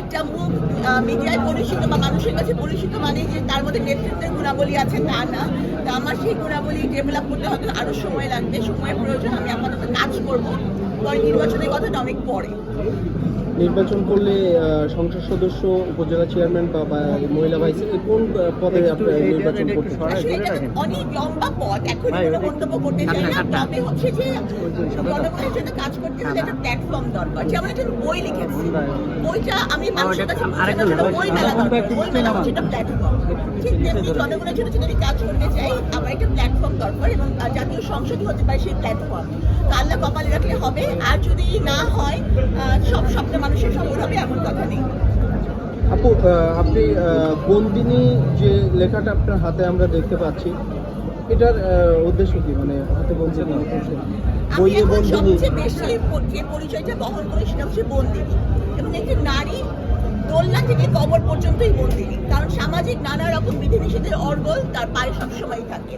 একটা মুখ মিডিয়ায় পরিচিত বা মানুষের কাছে পরিচিত মানে যে তার মধ্যে নেতৃত্বের গুণাবলী আছে তা না। তা আমার সেই গুণাবলী ডেভেলপ করতে হয়তো আরো সময় লাগবে, সময়ের প্রয়োজন। আমি আপাতত কাজ করবো, পরে নির্বাচনের কথাটা অনেক পরে। নির্বাচন করলে সংসদ সদস্য, উপজেলা চেয়ারম্যান বা মহিলা ভাইস কোন পদে আপনি নির্বাচন করতে চান? আসলে এটা অনেক লম্বা পথ, এখন কোনো মন্তব্য করতে চাই না। তবে হচ্ছে যে জনগণের জন্য কাজ করতে হলে একটা প্ল্যাটফর্ম দরকার। যেমন একটা বই লিখেছি, বইটা আমি মানুষের কাছে বই মেলা দরকার, বই মেলা হচ্ছে একটা প্ল্যাটফর্ম। ঠিক তেমনি জনগণের জন্য যদি কাজ করতে চাই, আমার একটা প্ল্যাটফর্ম দরকার এবং জাতীয় সংসদই হতে পারে সেই প্ল্যাটফর্ম। আল্লাহ কপালে রাখলে হবে, আর যদি না হয় সব স্বপ্ন মানুষের সফল হবে এমন কথা নেই। আপু, আপনি বন্দিনী যে লেখাটা আপনার হাতে আমরা দেখতে পাচ্ছি, এটার উদ্দেশ্য কি? মানে হাতে বন্দিনী বইয়ে বন্দিনী সবচেয়ে বেশি যে পরিচয়টা বহন করে সেটা হচ্ছে বন্দিনী, এবং একটি নারী দোলনা থেকে কবর পর্যন্তই বন্দিনী। কারণ সামাজিক নানা রকম বিধিনিষেধের অর্গল তার পায়ে সবসময় থাকে।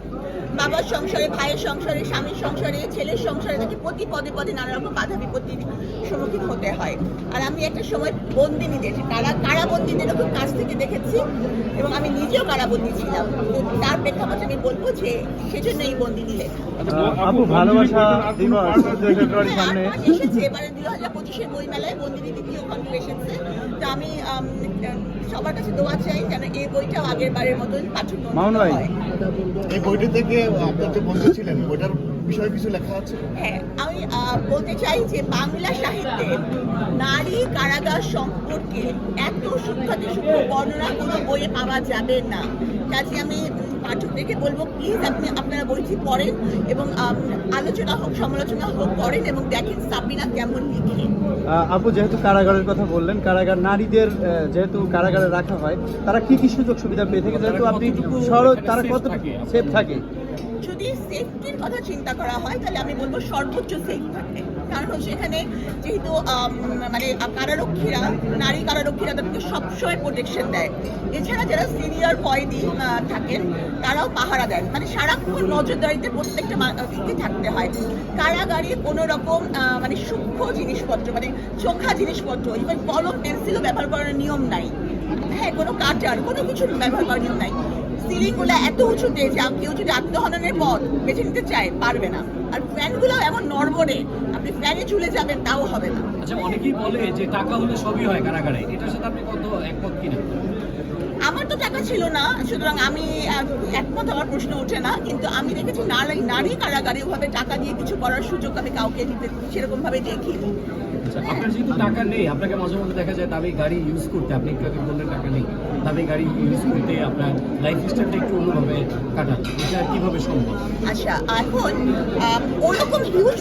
বাবার সংসারে, ভাইয়ের সংসারে, স্বামীর সংসারে, ছেলের সংসারে তাকে প্রতি পদে পদে নানা রকম বাধা বিপত্তির সম্মুখীন হতে হয়। আর আমি একটা সময় বন্দিনীদের, কারাবন্দীদের খুব কাছ থেকে দেখেছি এবং আমি নিজেও কারাবন্দী ছিলাম। তার প্রেক্ষাপটে আমি বলবো যে সেজন্য এই বন্দিনী লেখা। আপু, ভালোবাসা দিবস 2 ফেব্রুয়ারি সামনে এসেছে, এবারে 2025-এর বই মেলায় বন্দিনী দ্বিতীয় খণ্ড এসেছে। তো আমি সবার কাছে দোয়া চাই যেন এই বইটাও আগের বারের মতন পাঠক হয়। এই বইটি থেকে আপনার যে বন্ধু ছিলেন, ওইটার বিষয়ে কিছু লেখা আছে? হ্যাঁ, আমি বলতে চাই যে বাংলা সাহিত্যে নারী কারাগার সম্পর্কে এত সূক্ষ্মাতি সূক্ষ্ম বর্ণনা কোনো বইয়ে পাওয়া যাবে না। কাজে আমি পাঠকদেরকে বলবো, প্লিজ আপনারা বইটি পড়েন এবং আলোচনা হোক, সমালোচনা হোক করেন এবং দেখেন সাবিনা কেমন লিখে। আপু, যেহেতু কারাগারের কথা বললেন, কারাগার নারীদের যেহেতু কারাগারে রাখা হয়, তারা কি কি সুযোগ সুবিধা পেয়ে থাকে? যেহেতু আপনি তারা কত সেফ থাকে? যদি সেফটির কথা চিন্তা করা হয় তাহলে আমি বলবো সর্বোচ্চ সেফ থাকে। কারণ হচ্ছে এখানে যেহেতু মানে কারারক্ষীরা, নারী কারারক্ষীরা তাদেরকে সবসময় প্রোটেকশন দেয়। এছাড়া যারা সিনিয়র কয়েদি থাকেন তারাও পাহারা দেন, মানে সারাক্ষণ নজরদারিতে প্রত্যেকটা দিকে থাকতে হয়। কারাগারে কোনো রকম মানে সূক্ষ্ম জিনিসপত্র, মানে চোখা জিনিসপত্র, ইভেন কলম পেন্সিলও ব্যবহার করার নিয়ম নাই। হ্যাঁ, কোনো কাটার, কোনো কিছু ব্যবহার করার নিয়ম নাই। সিলিংগুলো এত উঁচুতে যে কেউ যদি আত্মহননের পথ বেছে নিতে চায় পারবে না। আর ফ্যানগুলো এমন নড়বড়ে, আপনি ফ্যানে ঝুলে যাবেন তাও হবে না। আচ্ছা, অনেকেই বলে যে টাকা হলে সবই হয় কারাগারে, এটার সাথে আপনি কত একমত কিনা? আমার তো টাকা ছিল না, সুতরাং আমি একমত হওয়ার প্রশ্ন ওঠে না। কিন্তু আমি দেখেছি নারী কারাগারে ওভাবে টাকা দিয়ে কিছু করার সুযোগ আমি কাউকে দিতে সেরকম ভাবে দেখিনি। আচ্ছা, আপনার যেহেতু টাকা নেই, আপনাকে মাঝে মধ্যে দেখা যায় দামি গাড়ি ইউজ করতে, আপনি একটু আগে বললেন টাকা নেই, দামি গাড়ি ইউজ করতে আপনার লাইফ স্টাইলটা একটু অন্যভাবে কাটান, এটা কিভাবে সম্ভব? আচ্ছা, এখন ওরকম হিউজ